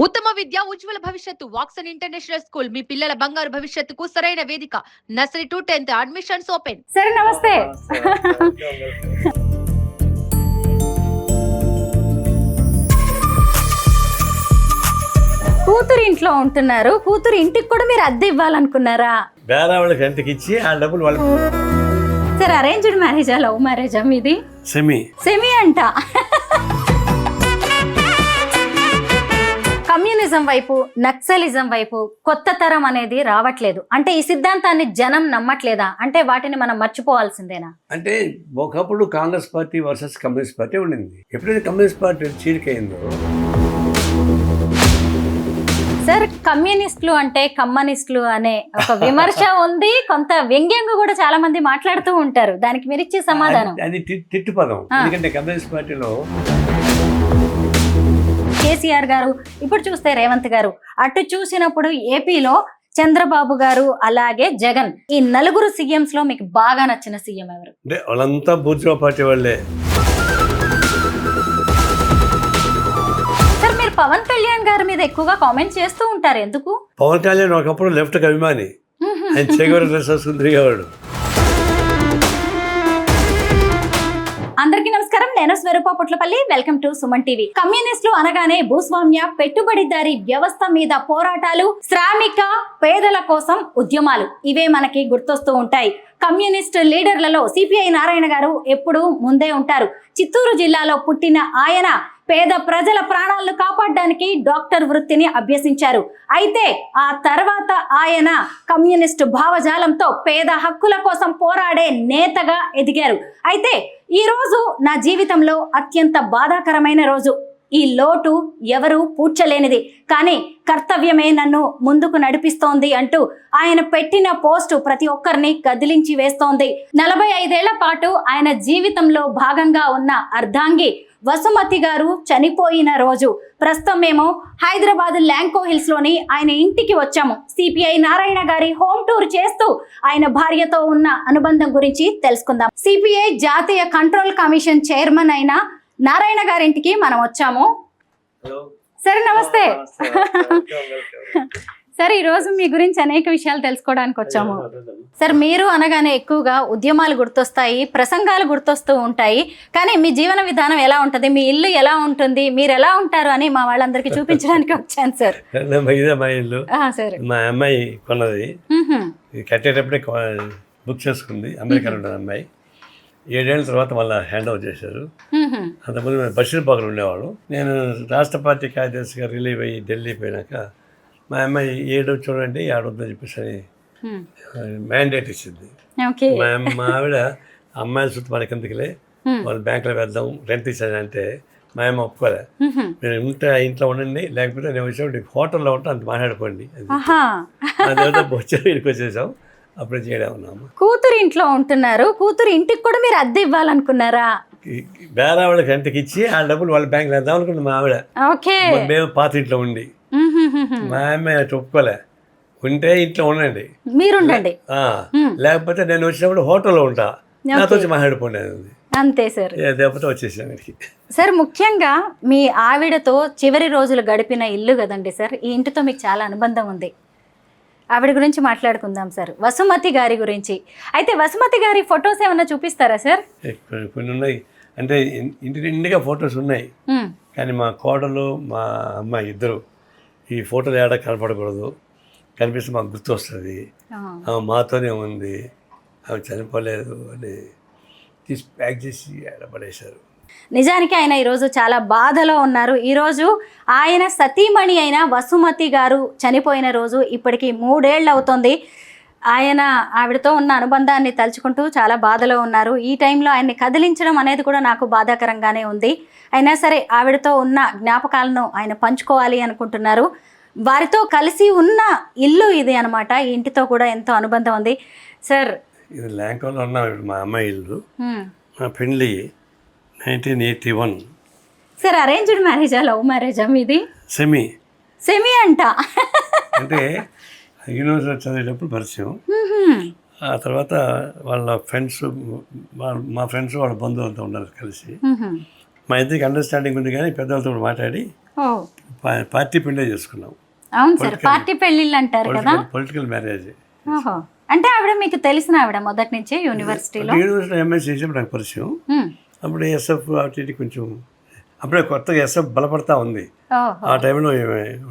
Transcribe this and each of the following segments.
ఉత్తమ విద్య ఉజ్వల భవిష్యత్తు Woxsen international school మీ పిల్లల బంగారు భవిష్యత్తుకు సరైన వేదిక nursery to 10th admissions open. సరే నమస్తే. కూతురు ఇంట్లో ఉంటున్నారు, కూతురు ఇంటికి కూడా మీరు అద్దె ఇవ్వాలనుకున్నారా? వాళ్ళకి రెంట్కి ఇచ్చి ఆ డబ్బులు వాళ్ళు. సరే అరేంజ్డ్ మ్యారేజా లవ్ మ్యారేజా మీది? సెమీ అంట. కమ్యూనిజం వైపు నక్సలిజం వైపు కొత్త తరం అనేది రావట్లేదు అంటే ఈ సిద్ధాంతాన్ని జనం నమ్మట్లేదా? అంటే వాటిని మనం మర్చిపోవాల్సిందేనా? అంటే ఒకప్పుడు Congress party versus communist party ఉండింది. ఎప్పుడైతే కమ్యూనిస్ట్ పార్టీ చీలికైందో. సార్ కమ్యూనిస్టులు అంటే కమ్యూనిస్టులు అనే ఒక విమర్శ ఉంది, కొంత వ్యంగ్యంగా కూడా చాలా మంది మాట్లాడుతూ ఉంటారు. దానికి మీరు ఇచ్చే సమాధానం? అది తిట్టు పదం. ఎందుకంటే కమ్యూనిస్ట్ పార్టీలో కేసీఆర్ గారు, ఇప్పుడు చూస్తే రేవంత్ గారు, అటు చూసినప్పుడు ఏపీలో చంద్రబాబు గారు, అలాగే జగన్, ఈ నలుగురు సీఎంస్ లో మీకు బాగా నచ్చిన సీఎం ఎవరు? అంటే వాళ్ళంతా బూర్జువా పార్టీ వాళ్ళే. సార్ మీరు పవన్ కళ్యాణ్ గారి మీద ఎక్కువగా కామెంట్ చేస్తూ ఉంటారు, ఎందుకు? పవన్ కళ్యాణ్ ఒకప్పుడు లెఫ్ట్ కి అభిమాని, ఆయన చేగూర డ్రెస్ తిరిగేవాడు. అందరికీ నమస్కారం, నేను Swaroopa Putlapalli. Welcome to Suman TV. కమ్యూనిస్టులు అనగానే భూస్వామ్య పెట్టుబడిదారీ వ్యవస్థ మీద పోరాటాలు, శ్రామిక పేదల కోసం ఉద్యమాలు, ఇవే మనకి గుర్తొస్తూ ఉంటాయి. కమ్యూనిస్ట్ లీడర్లలో సిపిఐ నారాయణ గారు ఎప్పుడూ ముందే ఉంటారు. చిత్తూరు జిల్లాలో పుట్టిన ఆయన పేద ప్రజల ప్రాణాలను కాపాడడానికి డాక్టర్ వృత్తిని అభ్యసించారు. అయితే ఆ తర్వాత ఆయన కమ్యూనిస్టు భావజాలంతో పేద హక్కుల కోసం పోరాడే నేతగా ఎదిగారు. అయితే ఈ రోజు నా జీవితంలో అత్యంత బాధాకరమైన రోజు. ఈ లోటు ఎవరు పూడ్చలేనిది, కానీ కర్తవ్యమే నన్ను ముందుకు నడిపిస్తోంది అంటూ ఆయన పెట్టిన పోస్టు ప్రతి ఒక్కరిని కదిలించి వేస్తోంది. 45 ఏళ్ల పాటు ఆయన జీవితంలో భాగంగా ఉన్న అర్ధాంగి వసుమతి గారు చనిపోయిన రోజు. ప్రస్తుతం మేము హైదరాబాద్ ల్యాంకో హిల్స్ లోని ఆయన ఇంటికి వచ్చాము. సిపిఐ నారాయణ గారి హోమ్ టూర్ చేస్తూ ఆయన భార్యతో ఉన్న అనుబంధం గురించి తెలుసుకుందాం. సిపిఐ జాతీయ కంట్రోల్ కమిషన్ చైర్మన్ అయిన నారాయణ గారింటికి మనం వచ్చాము. సరే నమస్తే. సార్ ఈరోజు మీ గురించి అనేక విషయాలు తెలుసుకోవడానికి వచ్చాము. సార్ మీరు అనగానే ఎక్కువగా ఉద్యమాలు గుర్తొస్తాయి, ప్రసంగాలు గుర్తొస్తూ ఉంటాయి, కానీ మీ జీవన విధానం ఎలా ఉంటుంది, మీ ఇల్లు ఎలా ఉంటుంది, మీరు ఎలా ఉంటారు అని మా వాళ్ళందరికీ చూపించడానికి వచ్చాను సార్. మా ఇల్లు మా అమ్మాయి కొన్నది, కట్టేటప్పుడే బుక్ చేసుకుంది. అమెరికాలో ఉన్న అమ్మాయి 7 ఏళ్ళ తర్వాత మళ్ళీ హ్యాండ్ ఓవర్ చేశారు. అంతకుముందు మేము బషీర్బాగ్లో ఉండేవాడు. నేను రాష్ట్ర పార్టీ కార్యదర్శిగా రిలీవ్ అయ్యి ఢిల్లీ పోయినాక మా అమ్మాయి 7 చూడండి ఆడొద్దని చెప్పేసి మ్యాండేట్ ఇచ్చింది. మా ఆవిడ అమ్మాయిల చుట్టూ మన కిందకిలే వాళ్ళు బ్యాంకులో వేద్దాం రెంట్ ఇచ్చానంటే మా అమ్మ ఒప్పుకోలే. మీరు ఇంట్లో ఉండండి, లేకపోతే నేను వచ్చేవాడి హోటల్లో ఉంటే అంత మాట్లాడుకోండి. అది వచ్చారు, ఇక్కడికి వచ్చేసాం. అప్పుడే చేయడం ఉన్నాము. కూతురు ఇంట్లో ఉంటున్నారు, కూతురు ఇంటికి కూడా మీరు అద్దె ఇవ్వాలనుకున్నారా? వాళ్ళకి రెంట్కి ఇచ్చి ఆ డబ్బులు వాళ్ళ బ్యాంకులో వేద్దాం అనుకుంది మా ఆవిడ. మేము పాత ఇంట్లో ఉండి మా అమ్మాయి అటు ఒప్పుకోలే. ఉంటే ఇంట్లో ఉండండి, మీరుండండి, లేకపోతే నేను వచ్చినప్పుడు హోటల్లో ఉంటా, నాతో వచ్చి మాట్లాడుకోండి. అంతే సార్. లేకపోతే వచ్చేసాను. సార్ ముఖ్యంగా మీ ఆవిడతో చివరి రోజులు గడిపిన ఇల్లు కదండి సార్, ఈ ఇంటితో మీకు చాలా అనుబంధం ఉంది. ఆవిడ గురించి మాట్లాడుకుందాం సార్, వసుమతి గారి గురించి. అయితే వసుమతి గారి ఫొటోస్ ఏమన్నా చూపిస్తారా సార్? కొన్ని ఉన్నాయి, అంటే ఇంటి నిండుగా ఫొటోస్ ఉన్నాయి, కానీ మా కోడలు మా అమ్మాయి ఇద్దరు ఈ ఫోటోలు ఏడా కనపడకూడదు, కనిపిస్తే మాకు గుర్తు వస్తుంది, మాతోనే ఉంది, అవి చనిపోలేదు అని తీసి ప్యాక్ చేసి పడేశారు. నిజానికి ఆయన ఈరోజు చాలా బాధలో ఉన్నారు. ఈరోజు ఆయన సతీమణి అయిన వసుమతి గారు చనిపోయిన రోజు ఇప్పటికి 3 ఏళ్ళు అవుతుంది. ఆయన ఆవిడతో ఉన్న అనుబంధాన్ని తలుచుకుంటూ చాలా బాధలో ఉన్నారు. ఈ టైంలో ఆయన్ని కదిలించడం అనేది కూడా నాకు బాధాకరంగానే ఉంది. అయినా సరే ఆవిడతో ఉన్న జ్ఞాపకాలను ఆయన పంచుకోవాలి అనుకుంటున్నారు. వారితో కలిసి ఉన్న ఇల్లు ఇది అనమాట. ఈ ఇంటితో కూడా ఎంతో అనుబంధం ఉంది. సార్ ఇది ల్యాంకోలో ఉన్న మా అమ్మాయి ఇల్లు. మా పెళ్ళి 1981. సార్ అరేంజ్డ్ మ్యారేజా లవ్ మ్యారేజా మీది? సెమీ అంట. అంటే యూనివర్సిటీ చదివేటప్పుడు పరిచయం. ఆ తర్వాత వాళ్ళ ఫ్రెండ్స్, మా ఫ్రెండ్స్ వాళ్ళ బంధువులతో ఉన్నారు కలిసి. మా ఇద్దరికి అండర్స్టాండింగ్ ఉంది, కానీ పెద్దవాళ్ళతో మాట్లాడి ఓ పార్టీ పెళ్ళే చేసుకున్నాం. అవును సార్, పార్టీ పెళ్ళిళ్ళు అంటారు కదా. Political marriage. ఓహో, అంటే ఆవిడ మీకు తెలిసిన ఆవిడ మొదటి నుంచే యూనివర్సిటీలో? యూనివర్సిటీ ఎంఎస్ చేసినప్పుడు నాకు పరిచయం. అప్పుడు ఎస్ఎఫ్ అటు కొంచెం అప్పుడే కొత్తగా ఎస్ఎఫ్ బలపడతా ఉంది. ఆ టైంలో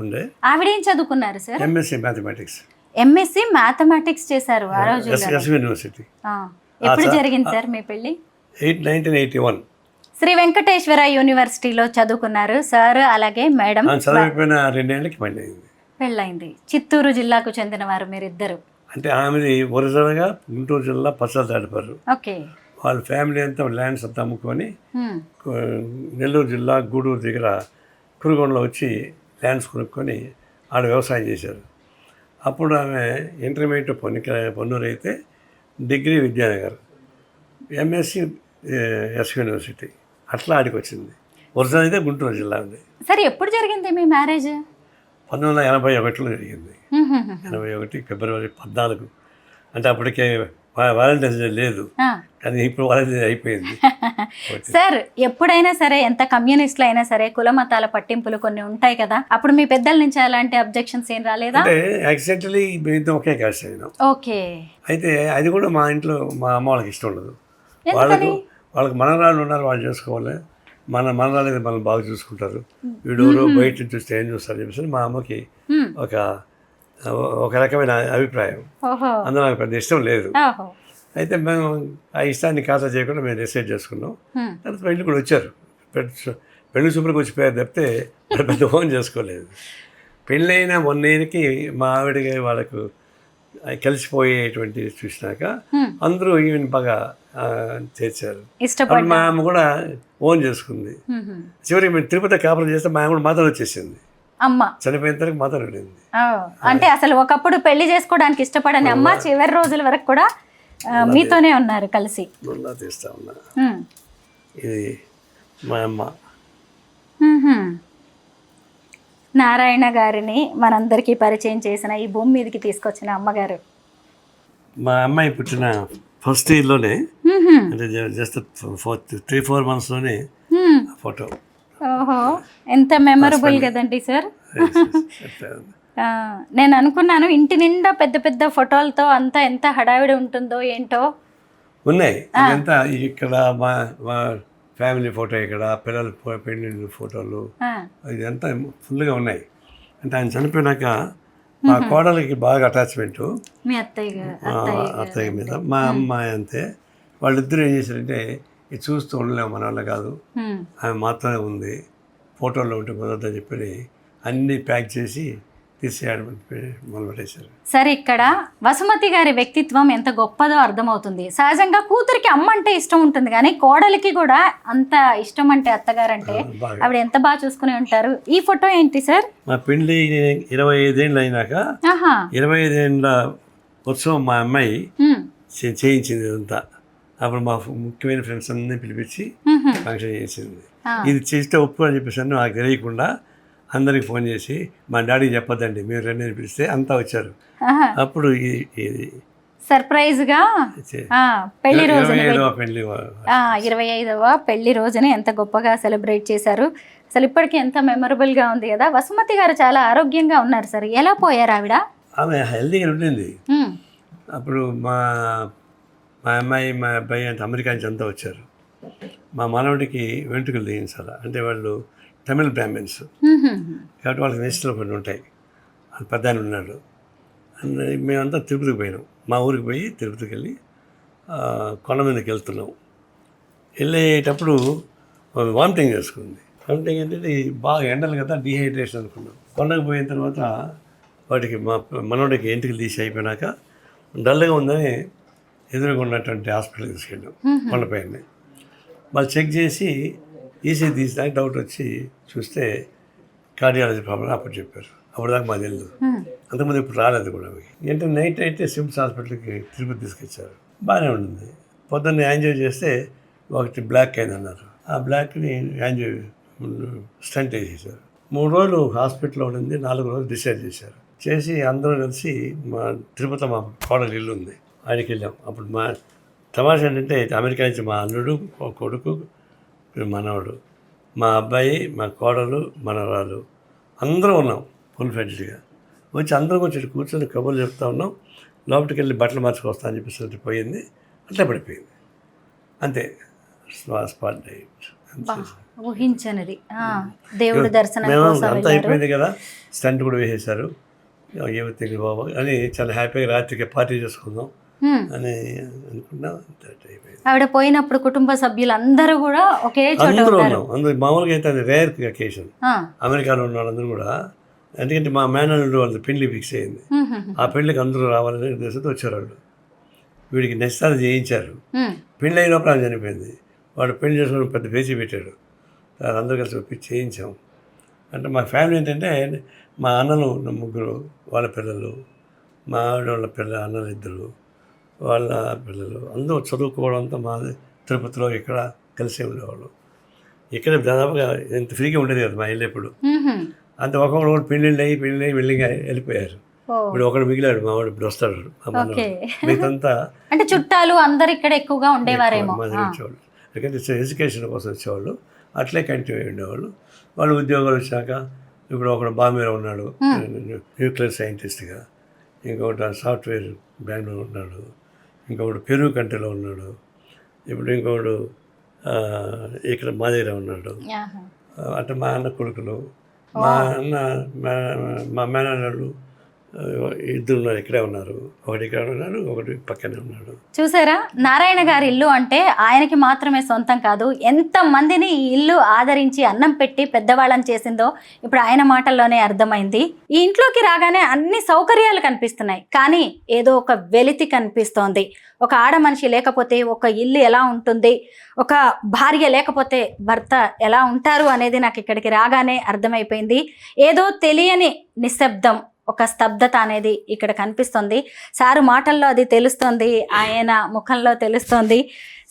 ఉండే. ఆవిడ ఏం చదువుకున్నారు sir? MSc mathematics. MSc mathematics చేశారు ఆ రోజు. S university. ఎప్పుడు జరిగింది సార్ మీ పెళ్ళి? 1981. శ్రీ వెంకటేశ్వర యూనివర్సిటీలో చదువుకున్నారు సార్, అలాగే మేడం. చదివిపోయిన 2 ఏళ్ళకి పెళ్ళైంది. చిత్తూరు జిల్లాకు చెందిన వారు మీరిద్దరు. అంటే ఆమెది ఒరిజినల్గా గుంటూరు జిల్లా పచ్చలు దాటిపారు. ఓకే. వాళ్ళ ఫ్యామిలీ అంతా ల్యాండ్స్ అంతా అమ్ముకొని నెల్లూరు జిల్లా గూడూరు దగ్గర కురుగొండలో వచ్చి ల్యాండ్స్ కొనుక్కొని ఆడ వ్యవసాయం చేశారు. అప్పుడు ఆమె ఇంటర్మీడియట్ పొన్నూరు అయితే, degree Vidyanagar, MSc S university. అట్లా ఆడికి వచ్చింది. ఒరిజినల్ అయితే గుంటూరు జిల్లా ఉంది. సరే, ఎప్పుడు జరిగింది మీ మ్యారేజ్? 1981లో జరిగింది. 81 ఫిబ్రవరి 14. అంటే అప్పటికే వాలంటైన్స్ డే లేదు, కానీ ఇప్పుడు వాలంటైన్స్ డే అయిపోయింది. సార్, ఎప్పుడైనా సరే ఎంత కమ్యూనిస్టులు అయినా సరే కుల మతాల పట్టింపులు కొన్ని ఉంటాయి కదా, అప్పుడు మీ పెద్దల నుంచి అలాంటి అబ్జెక్షన్స్ ఏం రాలేదా? అంటే యాక్సిడెంటలీ మేము ఒకే కాస్ట్ అయినాం. ఓకే. అయితే అది కూడా మా ఇంట్లో మా అమ్మ వాళ్ళకి ఇష్టం ఉండదు. వాళ్ళకి మనరాళ్ళు ఉన్నారు, వాళ్ళు చేసుకోవాలి. మనరాళ్ళు అయితే మనం బాగా చూసుకుంటారు. వీడు బయట నుంచి చూస్తే ఏం చూస్తారు చెప్పేసి మా అమ్మకి ఒక రకమైన అభిప్రాయం. అందులో నాకు పెద్ద ఇష్టం లేదు. అయితే మేము ఆ ఇష్టాన్ని ఖాతా చేయకుండా మేము డిసైడ్ చేసుకున్నాం. తర్వాత పెళ్ళి కూడా వచ్చారు. పెళ్లి చూపులకు వచ్చిపోయారు తప్పితే పెద్ద ఫోన్ చేసుకోలేదు. పెళ్ళైన 1 yearకి మా ఆవిడకి వాళ్ళకు కలిసిపోయేటువంటి చూసినాక అందరూ ఈవెన్ బాగా చేర్చారు. మా అమ్మ కూడా ఓన్ చేసుకుంది. చివరికి మేము తిరుపతి కాపురం చేస్తే మా అమ్మ కూడా మాతో వచ్చేసింది. అమ్మ చనిపోయిన తర్వాత మాతో ఉండింది. అంటే అసలు ఒకప్పుడు పెళ్లి చేసుకోవడానికి ఇష్టపడని అమ్మ చివరి రోజుల వరకు కూడా మీతోనే ఉన్నారు కలిసి. తీస్తా ఉన్నా. ఇది మా అమ్మ నారాయణ గారిని మనందరికీ పరిచయం చేసిన, ఈ భూమి మీదకి తీసుకొచ్చిన అమ్మగారు. మా అమ్మాయి పుట్టిన ఫస్ట్ ఇయర్లోనే, అంటే జస్ట్ 3-4 monthsలోనే ఫోటో. ఓహో, ఎంత మెమరబుల్ కదండి సార్. నేను అనుకున్నాను ఇంటి నిండా పెద్ద పెద్ద ఫోటోలతో అంతా ఎంత హడావిడి ఉంటుందో ఏంటో. ఉన్నాయి ఇదంతా. ఇక్కడ మా ఫ్యామిలీ ఫోటో, ఇక్కడ పిల్లల పెళ్లి ఫోటోలు, ఇదంతా ఫుల్గా ఉన్నాయి. అంటే ఆయన చనిపోయినాక మా కోడలికి బాగా అటాచ్మెంటు మీ అత్తయ్య మీద. మా అమ్మాయి అంతే. వాళ్ళిద్దరూ ఏం చేశారంటే, ఇది చూస్తూ ఉండలేము, మన వల్ల కాదు, ఆమె మాత్రమే ఉంది, ఫోటోల్లో ఉంటే కుదరదని చెప్పి అన్నీ ప్యాక్ చేసి తీసేయడం మొదలుపెట్టేశారు. సరే, ఇక్కడ వసుమతి గారి వ్యక్తిత్వం ఎంత గొప్పదో అర్థమవుతుంది. సహజంగా కూతురికి అమ్మ అంటే ఇష్టం ఉంటుంది, కానీ కోడలికి కూడా అంత ఇష్టం అంటే అత్తగారంటే ఆవిడ ఎంత బాగా చూసుకుని ఉంటారు. ఈ ఫోటో ఏంటి సార్? మా పెళ్ళి 25 ఏళ్ళు అయినాక 25 ఏళ్ళ ఉత్సవం మా అమ్మాయి చేయించింది అంతా. అప్పుడు మా ముఖ్యమైన ఫ్రెండ్స్ అన్నీ పిలిపించి ఫంక్షన్ చేసింది. ఇది చేస్తే ఒప్పు అని చెప్పేసి నాకు తెలియకుండా అందరికి ఫోన్ చేసి, మా డాడీకి చెప్పొద్దండి, మీరు రండి పిలిస్తే అంతా వచ్చారు. అప్పుడు ఇది సర్ప్రైజ్గా పెళ్లి రోజు 25వ పెళ్లి రోజుని ఎంత గొప్పగా సెలబ్రేట్ చేశారు. అసలు ఇప్పటికీ ఎంత మెమరబుల్గా ఉంది కదా. వసుమతి గారు చాలా ఆరోగ్యంగా ఉన్నారు సార్. ఎలా పోయారు ఆవిడ? ఆమె హెల్తీగా ఉండింది. అప్పుడు మా అమ్మాయి మా అబ్బాయి అంటే అమెరికా నుంచి అంతా వచ్చారు. మా మనవడికి వెంట్రుకలు తీయించాలి, అంటే వాళ్ళు తమిళ బ్రాహ్మిన్స్ కాబట్టి వాళ్ళకి నెక్స్ట్లో కొన్ని ఉంటాయి. అది పెద్ద ఆయన ఉన్నాడు. మేమంతా తిరుపతికి పోయినాం. మా ఊరికి పోయి తిరుపతికి వెళ్ళి కొండ మీదకి వెళ్తున్నాం. వెళ్ళేటప్పుడు వామిటింగ్ చేసుకుంది. వామిటింగ్ ఏంటంటే బాగా ఎండలు కదా, డీహైడ్రేషన్ అనుకున్నాం. కొండకు పోయిన తర్వాత వాటికి మా మనోడికి ఎంటికలు తీసి అయిపోయినాక డల్గా ఉందని ఎదురుగా ఉన్నటువంటి హాస్పిటల్కి తీసుకెళ్ళాం. కొండపైన వాళ్ళు చెక్ చేసి ఈసీ తీసినాక డౌట్ వచ్చి చూస్తే కార్డియాలజీ ప్రాబ్లం అప్పుడు చెప్పారు. అప్పుడు దాకా మాకు తెలియదు. అంతకుముందు ఇప్పుడు రాలేదు కూడా. అంటే నైట్ అయితే సిమ్స్ హాస్పిటల్కి తిరుపతి తీసుకొచ్చారు. బాగానే ఉంటుంది. పొద్దున్న యాంజియో చేస్తే ఒకటి బ్లాక్ అయింది అన్నారు. ఆ బ్లాక్ని యాంజియో స్టంట్ వేసేసారు. 3 రోజులు హాస్పిటల్లో ఉండింది. 4వ రోజు డిశ్చార్జ్ చేశారు. చేసి అందరూ కలిసి మా తిరుపతి మా కోడలు ఇల్లు ఉంది, ఆయనకి వెళ్ళాం. అప్పుడు మా తమాషా ఏంటంటే అమెరికా నుంచి మా అల్లుడు, కొడుకు, మనవాడు మా అబ్బాయి, మా కోడలు, మనవరాలు అందరూ ఉన్నాం ఫుల్ ఫ్లెడ్జ్డ్గా. వచ్చి అందరం వచ్చి కూర్చొని కబుర్లు చెప్తా ఉన్నాం. లోపలికి వెళ్ళి బట్టలు మార్చుకొస్తా అని చెప్పేసి పోయింది. అట్లా పడిపోయింది అంతే. Spot dead. ఊహించనిది. దేవుడు దర్శనం మేము కోసం అంతా వెళ్ళారు. అయిపోయింది కదా, స్టంట్ కూడా వేసేశారు. ఏమవుతుంది బాబు అని చాలా హ్యాపీగా రాత్రికి పార్టీ చేసుకుందాం అని అనుకున్నాం. అయిపోయింది. ఆవిడ పోయినప్పుడు కుటుంబ సభ్యులు అందరూ కూడా ఒకే చోట అందరూ ఉన్నారు. ఉన్నాం. అందరూ మామూలుగా అయితే అది రేర్ అకేషన్. అమెరికాలో ఉన్న వాళ్ళందరూ కూడా, ఎందుకంటే మా మేనల్లుడు వాళ్ళ పెళ్లి ఫిక్స్ అయింది. ఆ పెళ్లికి అందరూ రావాలని ఉద్దేశంతో వచ్చారు వాళ్ళు. వీడికి నిశ్చితార్థం చేయించారు. పెళ్ళి అయినప్పుడు ఆమె చనిపోయింది. వాడు పెళ్లి చేసుకుని పెద్ద పేచీ పెట్టాడు. అందరూ కలిసి ఒప్పి చేయించాం. అంటే మా ఫ్యామిలీ ఏంటంటే మా అన్నలు ముగ్గురు, వాళ్ళ పిల్లలు, మా ఆవిడ వాళ్ళ అన్నలు ఇద్దరు, వాళ్ళ పిల్లలు అందరూ చదువుకోవడంతో మా తిరుపతిలో ఇక్కడ కలిసే ఉండేవాళ్ళు. ఇక్కడ దాదాపుగా ఎంత ఫ్రీగా ఉండేది కదా మా ఇల్లు ఎప్పుడు. అంత ఒకడు పెళ్ళిళ్ళు అయ్యి వెళ్ళిగా వెళ్ళిపోయారు. ఇప్పుడు ఒకడు మిగిలాడు, మా వాడు ఇప్పుడు వస్తాడు. మిగతా అంటే చుట్టాలు అందరు ఇక్కడ ఎక్కువగా ఉండేవారేమో. వచ్చేవాళ్ళు ఎందుకంటే ఎడ్యుకేషన్ కోసం వచ్చేవాళ్ళు. అట్లే కంటిన్యూ అయ్యి ఉండేవాళ్ళు. వాళ్ళు ఉద్యోగాలు వచ్చాక ఇప్పుడు ఒకడు బాంబేలో ఉన్నాడు న్యూక్లియర్ సైంటిస్ట్గా, ఇంకొకటి సాఫ్ట్వేర్ బెంగళూరు ఉన్నాడు, ఇంకొకడు పెరు కంట్రీలో ఉన్నాడు, ఇప్పుడు ఇంకొకడు ఇక్కడ మా దగ్గర ఉన్నాడు. అంటే మా అన్న కొడుకులు, మా అన్న మా మేనల్లుడు ఇద్దరు ఉన్నారు, ఇక్కడే ఉన్నారు. ఒకటి ఇక్కడ ఉన్నాడు, ఒకటి పక్కనే ఉన్నాడు. చూసారా, నారాయణ గారి ఇల్లు అంటే ఆయనకి మాత్రమే సొంతం కాదు, ఎంత మందిని ఈ ఇల్లు ఆదరించి అన్నం పెట్టి పెద్దవాళ్ళని చేసిందో ఇప్పుడు ఆయన మాటల్లోనే అర్థమైంది. ఈ ఇంట్లోకి రాగానే అన్ని సౌకర్యాలు కనిపిస్తున్నాయి, కానీ ఏదో ఒక వెలితి కనిపిస్తోంది. ఒక ఆడ మనిషి లేకపోతే ఒక ఇల్లు ఎలా ఉంటుంది, ఒక భార్య లేకపోతే భర్త ఎలా ఉంటారు అనేది నాకు ఇక్కడికి రాగానే అర్థమైపోయింది. ఏదో తెలియని నిశ్శబ్దం, ఒక స్తబ్దత అనేది ఇక్కడ కనిపిస్తుంది. సారు మాటల్లో అది తెలుస్తుంది, ఆయన ముఖంలో తెలుస్తుంది.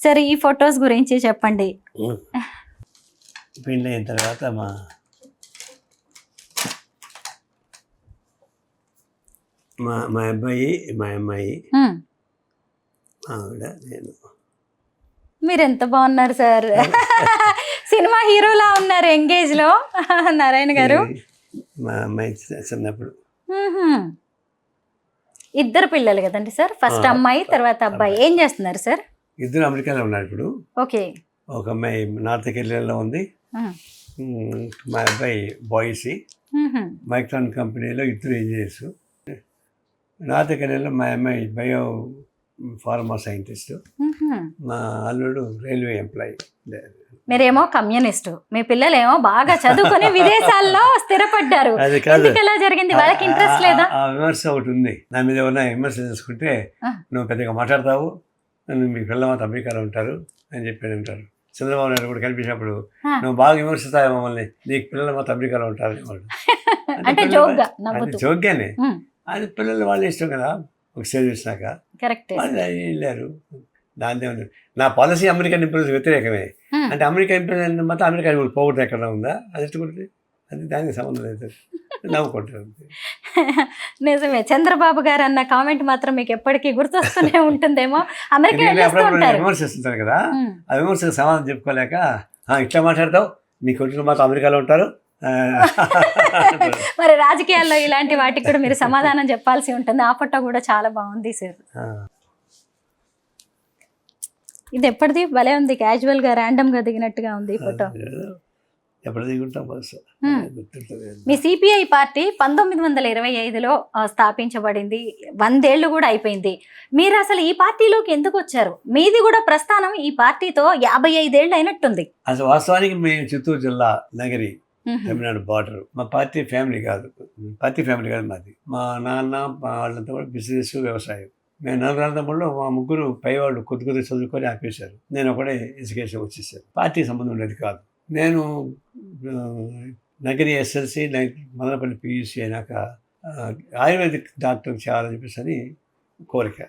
సరే, ఈ ఫొటోస్ గురించి చెప్పండి. పెళ్ళి అయిన తర్వాత మా అబ్బాయి, మా అమ్మాయి, ఆవిడ, నేను. మీరు ఎంత బాగున్నారు సార్, సినిమా హీరోలా ఉన్నారు ఎంగేజ్ లో నారాయణ గారు. మా అమ్మాయి చిన్నప్పుడు. ఇద్దరు పిల్లలు కదండి సార్, ఫస్ట్ అమ్మాయి తర్వాత అబ్బాయి. ఏం చేస్తున్నారు సార్? ఇద్దరు అమెరికాలో ఉన్నారు ఇప్పుడు. ఓకే. ఒక అమ్మాయి నార్త్ కెరోలినాలో ఉంది. మా అబ్బాయి బాయ్సీ మైక్రాన్ కంపెనీలో ఇద్దరు ఇంజనీర్స్. నార్త్ కెరోలినాలో మా అమ్మాయి బయో ఫార్మా సైంటిస్ట్, మా అల్లుడు రైల్వే ఎంప్లాయీ. మీరేమో కమ్యూనిస్టు, మీ పిల్లలేమో బాగా చదువుకొని విదేశాల్లో స్థిరపడ్డారు. ఎలా జరిగింది? వాళ్ళకి ఇంట్రెస్ట్ లేదా? ఆ విమర్శ ఒకటి ఉంది నా మీద. ఏమన్నా విమర్శ చేసుకుంటే నువ్వు పెద్దగా మాట్లాడతావు, మీ పిల్లలు అమెరికాలో ఉంటారు అని చెప్పి అంటారు. చంద్రబాబు నాయుడు కూడా కనిపించినప్పుడు నువ్వు బాగా విమర్శిస్తావు మమ్మల్ని, నీకు పిల్లలు మాత్రం అమెరికాలో ఉంటారు అనేవాడు. అంటే జోగ్గానే, అది పిల్లలు వాళ్ళ ఇష్టం కదా. ఒక స్టేజ్ వచ్చినాక వాళ్ళు వెళ్ళారు. దాని నా పాలసీ అమెరికన్ ఇంప్రెస్ వ్యతిరేకమే. అంటే అమెరికా ఇంప్రెస్ మాత్రం అమెరికా పోగొట్టు ఎక్కడ ఉందా, అది ఎట్టుకుంటుంది, అది దానికి సంబంధం లేదు, నవ్వుకుంటారు. నిజమే, చంద్రబాబు గారు అన్న కామెంట్ మాత్రం మీకు ఎప్పటికీ గుర్తొస్తూనే ఉంటుందేమో. అమెరికా విమర్శిస్తుంటారు కదా, ఆ విమర్శకు సమాధానం చెప్పుకోలేక ఇట్లా మాట్లాడతావు, మీ కొడుకులు మాత్రం అమెరికాలో ఉంటారు. మరి రాజకీయాల్లో ఇలాంటి వాటికి కూడా మీరు సమాధానం చెప్పాల్సి ఉంటుంది. ఆ ఫోటో కూడా చాలా బాగుంది సార్. ఇది ఎప్పటిది? భలే ఉంది, క్యాజువల్ గా ర్యాండమ్ గా దిగినట్టుగా ఉంది ఈ ఫోటో. మీ సిపిఐ పార్టీ 1925లో స్థాపించబడింది, 100 ఏళ్ళు కూడా అయిపోయింది. మీరు అసలు ఈ పార్టీలోకి ఎందుకు వచ్చారు? మీది కూడా ప్రస్థానం ఈ పార్టీతో 55 ఏళ్ళు అయినట్టుంది. అసలు వాస్తవానికి మేము చిత్తూరు జిల్లా నగరి, తమిళనాడు బార్డర్. మా పార్టీ ఫ్యామిలీ కాదు మాది. మా నాన్న వాళ్ళంతా కూడా బిజినెస్, వ్యవసాయం. మేము 4 తమ్ముళ్ళు, మా ముగ్గురు పైవాళ్ళు కొద్ది చదువుకొని ఆపేశారు. నేను ఒకటే ఎడ్యుకేషన్ వచ్చేసాను. పార్టీ సంబంధం ఉండేది కాదు. నేను నగరి ఎస్ఎల్సి, మదనపల్లి పియూసీ అయినాక ఆయుర్వేదిక్ డాక్టర్ చేయాలని చెప్పేసి అని కోరిక.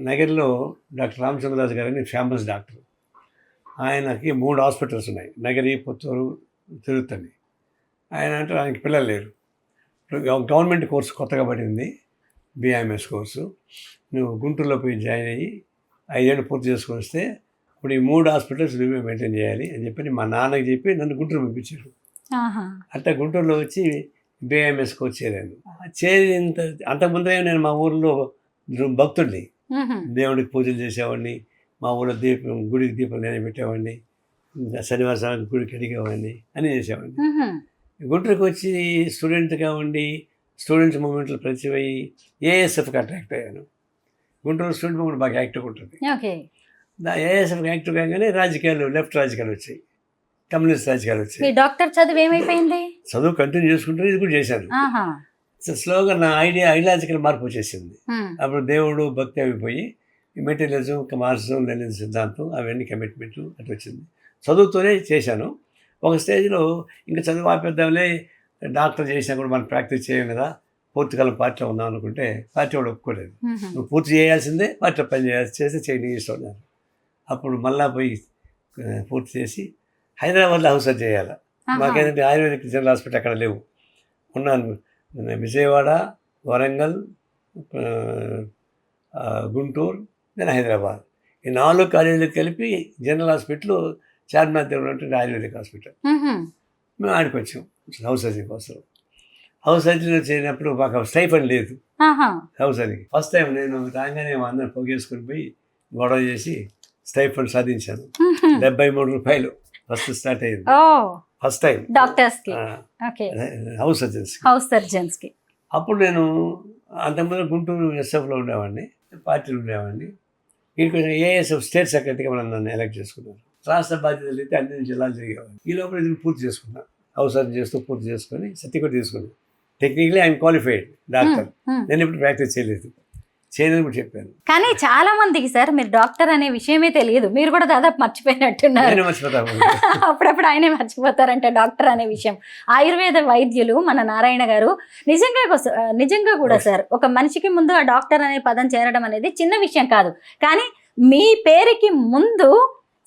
నగరిలో డాక్టర్ రామచంద్రరాజు గారని ఫేమస్ డాక్టర్. ఆయనకి 3 హాస్పిటల్స్ ఉన్నాయి, నగరి, పుత్తూరు, తిరుత్తని. ఆయన అంటే ఆయనకి పిల్లలు లేరు. గవర్నమెంట్ కోర్సు కొత్తగా పడింది, బిఐఎంఎస్ కోర్సు. నువ్వు గుంటూరులో పోయి జాయిన్ అయ్యి 5 ఏళ్ళు పూర్తి చేసుకొని వస్తే ఇప్పుడు ఈ 3 హాస్పిటల్స్ నువ్వే మెయింటైన్ చేయాలి అని చెప్పి మా నాన్నకి చెప్పి నన్ను గుంటూరు పంపించారు. అట్లా గుంటూరులో వచ్చి బిఐఎంఎస్కి వచ్చేదాన్ని. చేరినంత అంతకుముందే నేను మా ఊర్లో భక్తుడిని, దేవుడికి పూజలు చేసేవాడిని, మా ఊళ్ళో గుడికి దీపం నేనే పెట్టేవాడిని, శనివారం గుడికి అడిగేవాడిని అని చేసేవాడిని. గుంటూరుకి వచ్చి స్టూడెంట్గా ఉండి స్టూడెంట్స్ మూమెంట్లో పరిచయం అయ్యి ఏఎస్ఎఫ్కి అట్రాక్ట్ అయ్యాను. గుంటూరు స్టూడెంట్ మూమెంట్ బాగా యాక్టివ్గా ఉంటుంది. ఏఎస్ఎఫ్కి యాక్టివ్ కాగానే రాజకీయాలు, లెఫ్ట్ రాజకీయాలు వచ్చాయి, కమ్యూనిస్ట్ రాజకీయాలు వచ్చాయి. డాక్టర్ చదువు ఏమైపోయింది? చదువు కంటిన్యూ చేసుకుంటూ ఇది కూడా చేశాను. స్లోగా నా ఐడియాలజికల్ మార్పు వచ్చేసింది. అప్పుడు దేవుడు భక్తి అయిపోయి మెటీరియలిజం, మార్క్సిజం, లెనిన్ సిద్ధాంతం అవన్నీ కమిట్మెంట్ అట్లా వచ్చింది. చదువుతూనే చేశాను. ఒక స్టేజ్లో ఇంకా చదువు ఆపేద్దాంలే, డాక్టర్ చేసినా కూడా మనం ప్రాక్టీస్ చేయం కదా, పూర్తికాలం పార్టీలో ఉందాం అనుకుంటే పార్టీ వాడు ఒప్పుకోలేదు. నువ్వు పూర్తి చేయాల్సిందే, పార్టీలో పని చేస్తే చేయని ఇష్టం. అప్పుడు మళ్ళా పోయి పూర్తి చేసి హైదరాబాద్లో హౌస్ సర్జరీ చేయాలి. మాకేంటంటే ఆయుర్వేదిక్ జనరల్ హాస్పిటల్ అక్కడ లేవు. ఉన్నాను విజయవాడ, వరంగల్, గుంటూరు, నేను హైదరాబాద్. ఈ 4 కాలేజీలకు కలిపి జనరల్ హాస్పిటల్ చార్మినార్ దగ్గర ఉంటుంది ఆయుర్వేదిక్ హాస్పిటల్. మేము ఆడికి వచ్చాం హౌస్ సర్జరీ కోసం. హౌస్ సర్జరీలో చేరినప్పుడు మాకు స్టైఫండ్ లేదు హౌస్ సర్జరీ. ఫస్ట్ టైం నేను రాగానే అందరం పొగేసుకుని పోయి గొడవ చేసి స్టైఫండ్ సాధించాను. 73 రూపాయలు ఫస్ట్ స్టార్ట్ అయ్యింది. ఫస్ట్ టైం డాక్టర్స్కి, హౌస్ సర్జన్స్కి. అప్పుడు నేను అంతకుముందు గుంటూరు ఎస్ఎఫ్లో ఉండేవాడిని, పార్టీలో ఉండేవాడిని. వీటికి ఏఎస్ఎఫ్ స్టేట్ సెక్రటరీగా మనం నన్ను ఎలక్ట్ చేసుకున్నాను. రాష్ట్ర బాధ్యతలు అయితే అన్ని జిల్లాలు తిరిగేవాడిని. ఈ లోపల ఇది పూర్తి చేసుకున్నాను. హౌస్ సర్జరీ చేస్తూ పూర్తి చేసుకొని సర్టిఫికేట్ తీసుకున్నాను. Technically I'm qualified doctor. నేను ఇప్పుడు ప్రాక్టీస్ చేయలేదు, చేయలేదు కూడా చెప్పాను. కానీ చాలా మందికి సార్ మీరు డాక్టర్ అనే విషయమే తెలియదు. మీరు కూడా దాదాపు మర్చిపోయినట్టున్నారు. అప్పుడప్పుడు ఆయనే మర్చిపోతారంటే డాక్టర్ అనే విషయం. ఆయుర్వేద వైద్యులు మన నారాయణ గారు నిజంగా కూడా సార్, ఒక మనిషికి ముందు ఆ డాక్టర్ అనే పదం చేరడం అనేది చిన్న విషయం కాదు. కానీ మీ పేరుకి ముందు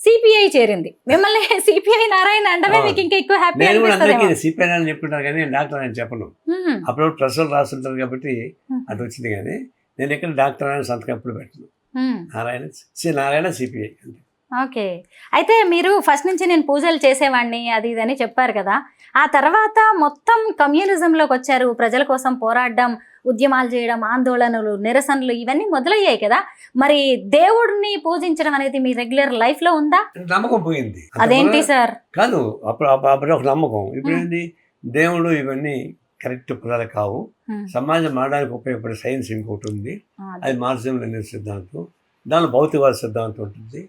సిపిఐ చేరింది. మిమ్మల్ని సిపిఐ నారాయణ అంటే మీకు ఇంకా ఎక్కువ హ్యాపీ. నేను కూడా అందరికీ సిపిఐ అని చెప్పుకుంటాను కానీ డాక్టర్ అని చెప్పను. అప్పుడు ప్రశ్నలు రాస్తుంటారు కాబట్టి అది వచ్చింది. కానీ నేను ఎక్కడ డాక్టర్ అని సంతకం ఎప్పుడు పెట్టను. నారాయణ సిపిఐ. ఓకే. అయితే మీరు ఫస్ట్ నుంచి నేను పూజలు చేసేవాడిని అది ఇదని చెప్పారు కదా, ఆ తర్వాత మొత్తం కమ్యూనిజంలోకి వచ్చారు. ప్రజల కోసం పోరాడడం, ఉద్యమాలు చేయడం, ఆందోళనలు, నిరసనలు ఇవన్నీ మొదలయ్యాయి కదా. మరి దేవుడిని పూజించడం అనేది మీ రెగ్యులర్ లైఫ్ లో ఉందా? నమ్మకం పోయింది. అదేంటి సార్? కాదు, అప్పుడు ఒక నమ్మకం. ఇప్పుడు ఏంటి, దేవుడు ఇవన్నీ కరెక్ట్ పదాలు కావు. సమాజం మారడానికి ఉపయోగపడే సైన్స్ ఇంకొకటి ఉంది, అది మార్క్సిజం లెనిన్ సిద్ధాంతం. దానిలో భౌతికవాద సిద్ధాంతం ఉంటుంది.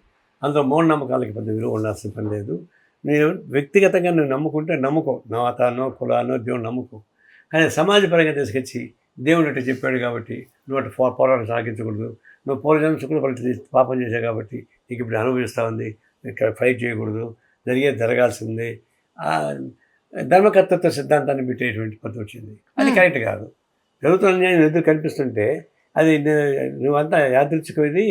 అందులో మూఢనమ్మకాలకి పెద్ద విలువ ఉండాల్సిన పని లేదు. నేను వ్యక్తిగతంగా నువ్వు నమ్ముకుంటే నమ్ముకో, మతానో కులానో దేవుడు నమ్ముకో. కానీ సమాజపరంగా తీసుకొచ్చి దేవుడు అట్లా చెప్పాడు కాబట్టి నువ్వు అటు పోరాటం సాగించకూడదు, నువ్వు పూర్వజన్మ సుఖులు పడి పాపం చేశావు కాబట్టి నీకు ఇప్పుడు అనుభవిస్తూ ఉంది, ఇక్కడ ఫైట్ చేయకూడదు, జరగాల్సిందే, ధర్మకర్తృత్వ సిద్ధాంతాన్ని పెట్టేటువంటి పద్ధతి వచ్చింది. అది కరెక్ట్ కాదు. జరుగుతున్న నేను ఎదురు కనిపిస్తుంటే అది నువ్వంతా యాదృచ్ఛికమైంది,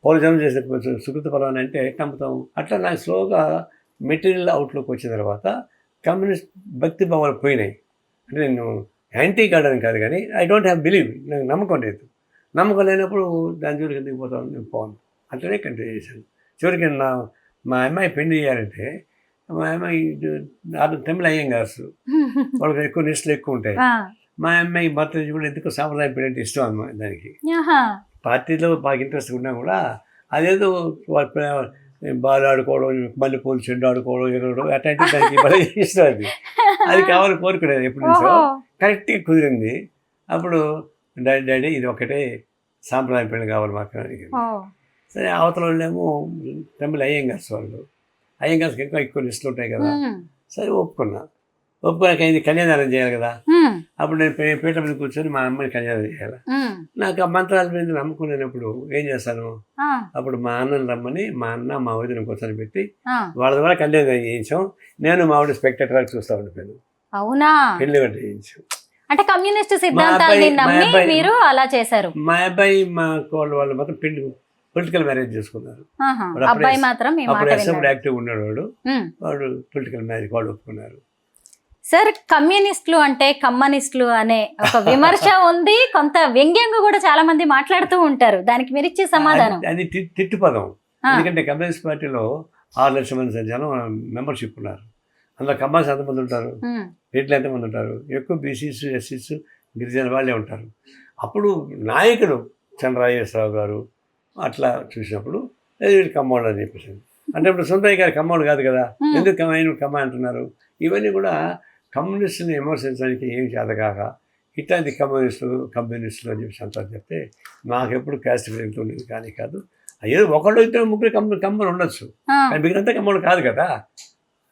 పూర్వజన్మ చేసిన సుకృత ఫలం అంటే నమ్ముతాం. అట్లా నాకు స్లోగా మెటీరియల్ అవుట్లోకి వచ్చిన తర్వాత కమ్యూనిస్ట్ భక్తి భావాలు పోయినాయి. అంటే నేను యాంటీ గాడ్ అని కాదు, కానీ ఐ డోంట్ హ్యావ్ బిలీవ్, నాకు నమ్మకం లేదు. నమ్మకం లేనప్పుడు దాని జోలికి ఎందుకు పోతాను, నేను పోను. అట్లనే కంటిన్యూ చేశాను. చివరికి మా అమ్మాయి పెళ్లి చేయాలంటే మా అమ్మాయి తమిళ అయ్యంగార్స్, వాళ్ళకి ఎక్కువ నిష్ఠలు ఎక్కువ ఉంటాయి. మా అమ్మాయి భర్త కూడా ఎందుకు సాంప్రదాయ పెళ్లి అంటే ఇష్టం అన్నమాట. దానికి పార్టీలో బాగా ఇంట్రెస్ట్ ఉన్నా కూడా అదేదో బాల్ ఆడుకోవడం, మళ్ళీ పూలు చెండు ఆడుకోవడం, ఎగరడం అట్లాంటి దానికి బాగా ఇష్టం. అది కావాలని కోరుకునేది ఎప్పుడు నుంచో. కరెక్ట్గా కుదిరింది. అప్పుడు డాడీ ఇది ఒకటే సాంప్రదాయ పెళ్లి కావాలి మాకు అడిగింది. సరే, అవతల వాళ్ళేమో తమిళ అయ్యంగార్స్, వాళ్ళు అయ్యంగార్స్కి ఎక్కువ లిస్టులు ఉంటాయి కదా. సరే ఒప్పుకున్నాక ఇది కన్యాదానం చేయాలి కదా. అప్పుడు నేను పీట మీద కూర్చొని మా అమ్మని కన్యాదానం చేయాలి. నాకు ఆ మంత్రాల మీద నమ్ముకునేటప్పుడు ఏం చేస్తాను, అప్పుడు మా అన్నని రమ్మని మా అన్న మా వదిన కూర్చొని పెట్టి వాళ్ళ ద్వారా కన్యాదానం చేయించాం. నేను మా ఆవిడ స్పెక్టేటర్గా చూస్తా ఉండిపోయాను. అవునా? పెళ్లి గంట చేయించాం. అంటే కమ్యూనిస్ట్ సిద్ధాంతాన్ని నమ్మి మీరు అలా చేశారు. మా అబ్బాయి మా వాళ్ళు మాత్రం పొలిటికల్ మ్యారేజ్ చేసుకున్నారు. అబ్బాయి మాత్రం అసెంబ్లీ యాక్టివ్ ఉన్నాడు, వాడు పొలిటికల్ మ్యారేజ్ వాళ్ళు ఒప్పుకున్నారు. సార్, కమ్యూనిస్టులు అంటే కమ్యూనిస్టులు అనే ఒక విమర్శ ఉంది, కొంత వ్యంగ్యంగా కూడా చాలా మంది మాట్లాడుతూ ఉంటారు. దానికి మీరు ఇచ్చే సమాధానం? అది తిట్టు పదం. ఎందుకంటే కమ్యూనిస్ట్ పార్టీలో 6 లక్షల మంది జనం మెంబర్షిప్ ఉన్నారు. అందులో కమ్మాస్ ఎంతమంది ఉంటారు, రెడ్లు ఎంతమంది ఉంటారు, ఎక్కువ బీసీస్ ఎస్సీస్ గిరిజన వాళ్ళే ఉంటారు. అప్పుడు నాయకుడు చంద్రరాజేశ్వరరావు గారు అట్లా చూసినప్పుడు వీడు కమ్మోడు అని చెప్పేసి, అంటే ఇప్పుడు సుందరయ్య గారు కమ్మోడు కాదు కదా, ఎందుకు ఆయన కమ్మ అంటున్నారు. ఇవన్నీ కూడా కమ్యూనిస్టుని విమర్శించడానికి ఏం చేతకాక ఇట్లాంటి కమ్యూనిస్టులు అని చెప్పి అంతా చెప్తే మాకెప్పుడు క్యాస్ట్ ఫీలింగ్ ఉండేది కానీ కాదు. ఏదో ఒకళ్ళు ఇద్దరు ముగ్గురు కమ్మలు ఉండొచ్చు, కానీ మిగిలినంతా కమ్మలు కాదు కదా.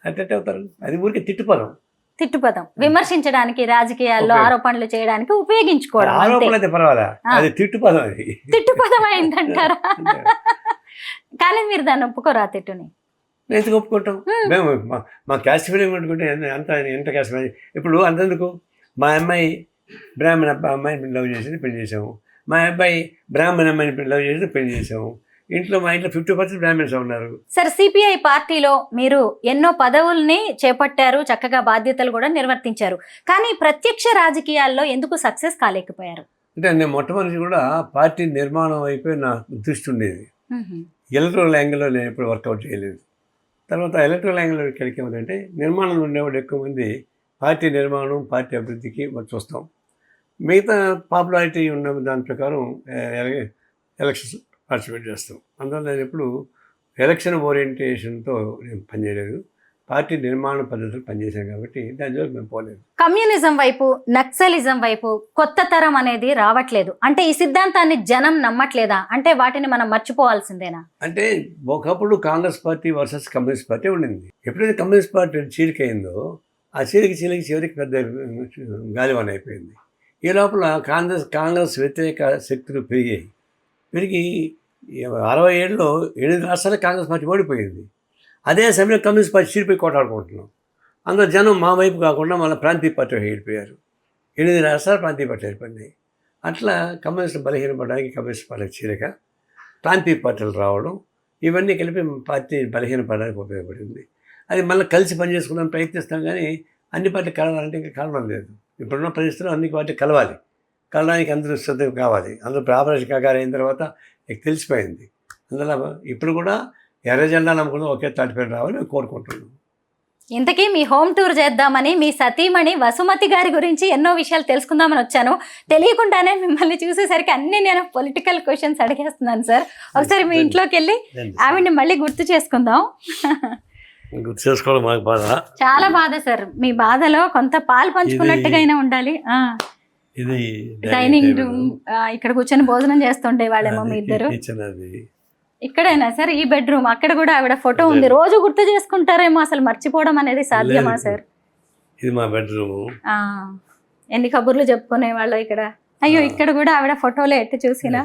అంటే అవుతారు, అది ఊరికి తిట్టుపదం. విమర్శించడానికి, రాజకీయాల్లో ఆరోపణలు చేయడానికి ఉపయోగించుకోవడం. ఆరోపణలు అయితే పర్వాలా, అది తిట్టుపదం. అది తిట్టుపదం అయిందంటారా? కానీ మీరు దాన్ని ఒప్పుకోరా తిట్టుని? ఎందుకు ఒప్పుకుంటాం మేము? మా క్యాస్ట్ ఫీలింగ్ పెట్టుకుంటే ఎంత క్యాస్ట్ ఫీలింగ్. ఇప్పుడు అంతెందుకు, మా అమ్మాయి బ్రాహ్మణ అమ్మాయిని లవ్ చేసి పెళ్లి చేసాము, మా అబ్బాయి బ్రాహ్మణ అమ్మాయిని లవ్ చేసి పెళ్లి చేసాము. మా ఇంట్లో 50% బ్రాహ్మణ్స్ ఉన్నారు. సార్, సిపిఐ పార్టీలో మీరు ఎన్నో పదవుల్ని చేపట్టారు, చక్కగా బాధ్యతలు కూడా నిర్వర్తించారు. కానీ ప్రత్యక్ష రాజకీయాల్లో ఎందుకు సక్సెస్ కాలేకపోయారు? అంటే నేను మొట్టమొదటి కూడా పార్టీ నిర్మాణం అయిపోయి నా దృష్టి ఉండేది. ఎలక్ట్రల్ యాంగిల్లో నేను ఎప్పుడు వర్కౌట్ చేయలేదు. తర్వాత ఎలక్ట్రల్ యాంగిల్లో ఇక్కడికి ఏమిటంటే, నిర్మాణంలో ఉండేవాడు ఎక్కువ మంది పార్టీ నిర్మాణం, పార్టీ అభివృద్ధికి చూస్తాం. మిగతా పాపులారిటీ ఉన్న దాని ప్రకారం ఎలక్షన్స్ పార్టిసిపేట్ చేస్తాం. అందువల్ల నేను ఎప్పుడు ఎలక్షన్ ఓరియంటేషన్తో నేను పనిచేయలేదు, పార్టీ నిర్మాణ పద్ధతులు పనిచేశాను కాబట్టి దాని జోలికి మేము పోలేదు. కమ్యూనిజం వైపు, నక్సలిజం వైపు కొత్త తరం అనేది రావట్లేదు అంటే ఈ సిద్ధాంతాన్ని జనం నమ్మట్లేదా? అంటే వాటిని మనం మర్చిపోవాల్సిందేనా? అంటే ఒకప్పుడు Congress party versus communist party ఉండింది. ఎప్పుడైతే కమ్యూనిస్ట్ పార్టీ చీలికైందో ఆ చివరికి పెద్ద గాలివాన అయిపోయింది. ఈ లోపల కాంగ్రెస్ వ్యతిరేక శక్తులు పెరిగి 67లో 8 రాష్ట్రాలు కాంగ్రెస్ పార్టీ ఓడిపోయింది. అదే సమయంలో కమ్యూనిస్ట్ పార్టీ చీలిపోయి కొట్టాడుకుంటున్నాం. అందులో జనం మా వైపు కాకుండా మళ్ళీ ప్రాంతీయ పార్టీ వెళ్ళిపోయారు. 8 రాష్ట్రాలు ప్రాంతీయ పార్టీ ఏర్పడినాయి. అట్లా కమ్యూనిస్టులు బలహీనపడడానికి కమ్యూనిస్ట్ పార్టీ చీలిక, ప్రాంతీయ పార్టీలు రావడం, ఇవన్నీ కలిపి పార్టీ బలహీనపడడానికి ఉపయోగపడింది. అది మళ్ళీ కలిసి పనిచేసుకుందాం ప్రయత్నిస్తాం, కానీ అన్ని పార్టీలు కలవాలంటే ఇంకా కలవడం లేదు. ఇప్పుడున్న పరిస్థితుల్లో అన్ని పార్టీలు కలవడానికి అందరూ శ్రద్ధ కావాలి. అందరూ ఆపరేషన్ కాగారు అయిన తర్వాత మీకు తెలిసిపోయింది. అందువల్ల ఇప్పుడు కూడా ఎర్ర జెండా నమ్ముకుందాం, ఒకే తాటిపేట రావాలని మేము కోరుకుంటున్నాం. ఇంతకీ మీ హోమ్ టూర్ చేద్దామని మీ సతీమణి వసుమతి గారి గురించి ఎన్నో విషయాలు తెలుసుకుందామని వచ్చాను. తెలియకుండానే మిమ్మల్ని చూసేసరికి అన్ని నేను పొలిటికల్ క్వశ్చన్స్ అడిగేస్తున్నాను సార్. ఒకసారి మీ ఇంట్లోకి వెళ్ళి ఆవిడ్ని మళ్ళీ గుర్తు చేసుకుందాం. గుర్తు చేసుకోవడం మాకు బాధ, చాలా బాధ సార్. మీ బాధలో కొంత పాలు పంచుకున్నట్టుగా అయినా ఉండాలి. ఇది డైనింగ్ రూమ్, ఇక్కడ కూర్చొని భోజనం చేస్తుండే వాళ్ళేమో మీ ఇద్దరు. ఇక్కడైనా సార్ ఈ బెడ్రూమ్, అక్కడ కూడా ఆవిడ ఫోటో ఉంది. రోజు గుర్తు చేసుకుంటారేమో, అసలు మర్చిపోవడం అనేది సాధ్యమా సార్? ఇది మా బెడ్రూమ్. ఎన్ని కబుర్లు చెప్పుకునే వాళ్ళు ఇక్కడ. అయ్యో, ఇక్కడ కూడా ఆవిడ ఫోటోలో ఎట్టు చూసినా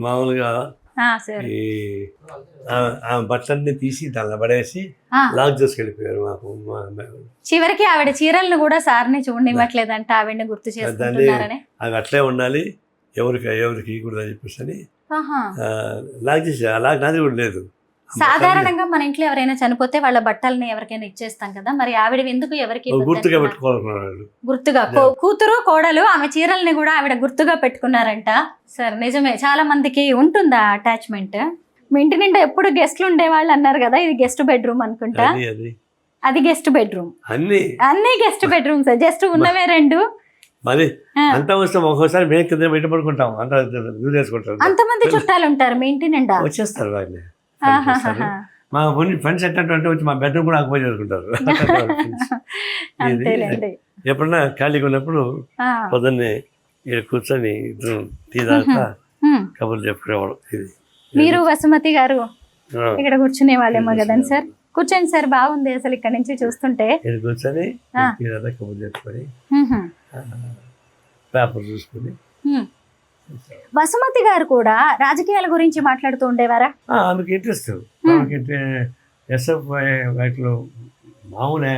మామూలుగా బట్టలన్నీ తీసి దానిలో పడేసి లాక్ చేసుకెళ్ళిపోయారు. మాకు చివరికి ఆవిడ చీరలను కూడా సార్ని చూడనివ్వట్లేదంట, ఆవిడని గుర్తు చేసుకుంటున్నారని. అవి అట్లే ఉండాలి, ఎవరికి కూడా చెప్పేసి లాక్ చేసి, లాక్ నాది కూడా లేదు. సాధారణంగా మన ఇంట్లో ఎవరైనా చనిపోతే వాళ్ళ బట్టల్ని ఎవరికైనా ఇచ్చేస్తాం కదా, మరి ఆవిడ ఎందుకు ఎవరికి గుర్తుగా పెట్టుకోవాలనుకున్నాడు? గుర్తుగా కూతురు కోడలు ఆమె చీరల్ని కూడా ఆవిడ గుర్తుగా పెట్టుకున్నారంట. సార్ నిజమే, చాలా మందికి ఉంటుందా అటాచ్మెంట్. మీ ఇంటి నిండా ఎప్పుడు గెస్ట్లు ఉండేవాళ్ళు అన్నారు కదా, ఇది గెస్ట్ బెడ్రూమ్ అనుకుంటా. అది గెస్ట్ బెడ్రూమ్, అన్ని గెస్ట్ బెడ్రూమ్ సార్. జస్ట్ ఉన్నవే 2. మరి అంత వస్తాం, ఒక్కోసారి మేము కింద బయట పడుకుంటాం, అంతమంది చుట్టాలు ఉంటారు మీ ఇంటి నిండా, వచ్చేస్తారు వాళ్ళని. మా ఫ్రెండ్స్ ఎట్లంటే వచ్చి మా బెడ్రూమ్ కూడా ఆక్యుపై చేసుకుంటారు. ఎప్పుడన్నా ఖాళీగా ఉన్నప్పుడు పొద్దున్నే ఇక్కడ కూర్చొని టీ తాగుతా కబుర్లు చెప్పుకోవడం. ఇది మీరు వసుమతి గారు ఇక్కడ కూర్చునే వాళ్ళేమో కదండి సార్. కూర్చోండి సార్, బాగుంది అసలు ఇక్కడ నుంచి చూస్తుంటే. కూర్చొని కబుర్లు చెప్పుకొని పేపర్ చూసుకుని. వసుమతి గారు కూడా రాజకీయాల గురించి మాట్లాడుతూ ఉండేవారా? ఆమెకి ఇంట్రెస్ట్. ఎస్ఎఫ్ఐ వాటిలో మామూలు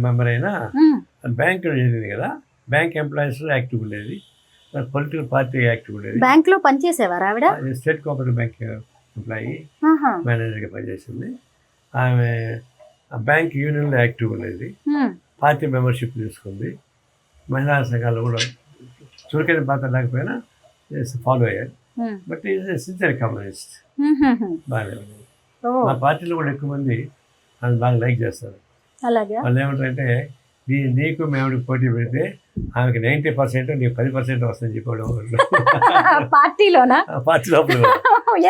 మెంబర్ అయినా బ్యాంకులో చేరింది కదా, బ్యాంక్ ఎంప్లాయీస్ యాక్టివ్ ఉండేది, పొలిటికల్ పార్టీ యాక్టివ్ ఉండేది. బ్యాంక్ లో పనిచేసేవారు ఆవిడ? స్టేట్ కోఆపరేటివ్ బ్యాంక్ ఎంప్లాయీ, మేనేజర్గా పనిచేసింది. ఆమె బ్యాంక్ యూనియన్లో యాక్టివ్ ఉండేది, పార్టీ మెంబర్షిప్ తీసుకుంది. మహిళా సంఘాలు కూడా చురుకైన పాత్ర లేకపోయినా ఫాలో అయ్యారు. But is sincere communist. బాగా మా పార్టీలో కూడా ఎక్కువ మంది అది బాగా లైక్ చేస్తారు. అలాగే వాళ్ళు ఏమంటారంటే నీకు మేముడికి పోటీ పెడితే ఆమెకి 90% నీకు 10% వస్తుందని చెప్పాడు పార్టీలోనా? పార్టీ లోపల